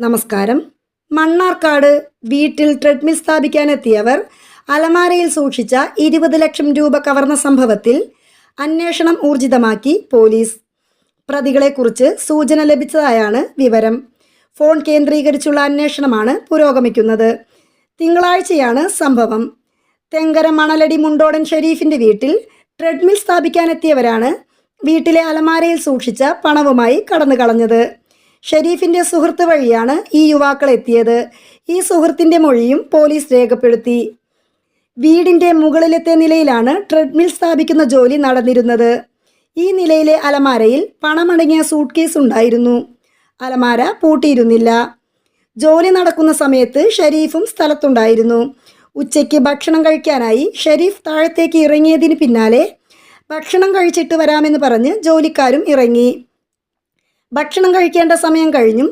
നമസ്കാരം. മണ്ണാർക്കാട് വീട്ടിൽ ട്രെഡ്മിൽ സ്ഥാപിക്കാനെത്തിയവർ അലമാരയിൽ സൂക്ഷിച്ച 20 ലക്ഷം രൂപ കവർന്ന സംഭവത്തിൽ അന്വേഷണം ഊർജിതമാക്കി പോലീസ്. പ്രതികളെക്കുറിച്ച് സൂചന ലഭിച്ചതായാണ് വിവരം. ഫോൺ കേന്ദ്രീകരിച്ചുള്ള അന്വേഷണമാണ് പുരോഗമിക്കുന്നത്. തിങ്കളാഴ്ചയാണ് സംഭവം. തെങ്കര മണലടി മുണ്ടോടൻ ഷെരീഫിൻ്റെ വീട്ടിൽ ട്രെഡ്മിൽ സ്ഥാപിക്കാനെത്തിയവരാണ് വീട്ടിലെ അലമാരയിൽ സൂക്ഷിച്ച പണവുമായി കടന്നു കളഞ്ഞത്. ഷെരീഫിൻ്റെ സുഹൃത്ത് വഴിയാണ് ഈ യുവാക്കൾ എത്തിയത്. ഈ സുഹൃത്തിൻ്റെ മൊഴിയും പോലീസ് രേഖപ്പെടുത്തി. വീടിൻ്റെ മുകളിലത്തെ നിലയിലാണ് ട്രെഡ്മിൽ സ്ഥാപിക്കുന്ന ജോലി നടന്നിരുന്നത്. ഈ നിലയിലെ അലമാരയിൽ പണമടങ്ങിയ സൂട്ട് കേസ് ഉണ്ടായിരുന്നു. അലമാര പൂട്ടിയിരുന്നില്ല. ജോലി നടക്കുന്ന സമയത്ത് ഷെരീഫും സ്ഥലത്തുണ്ടായിരുന്നു. ഉച്ചയ്ക്ക് ഭക്ഷണം കഴിക്കാനായി ഷെരീഫ് താഴത്തേക്ക് ഇറങ്ങിയതിന് പിന്നാലെ ഭക്ഷണം കഴിച്ചിട്ട് വരാമെന്ന് പറഞ്ഞ് ജോലിക്കാരും ഇറങ്ങി. ഭക്ഷണം കഴിക്കേണ്ട സമയം കഴിഞ്ഞും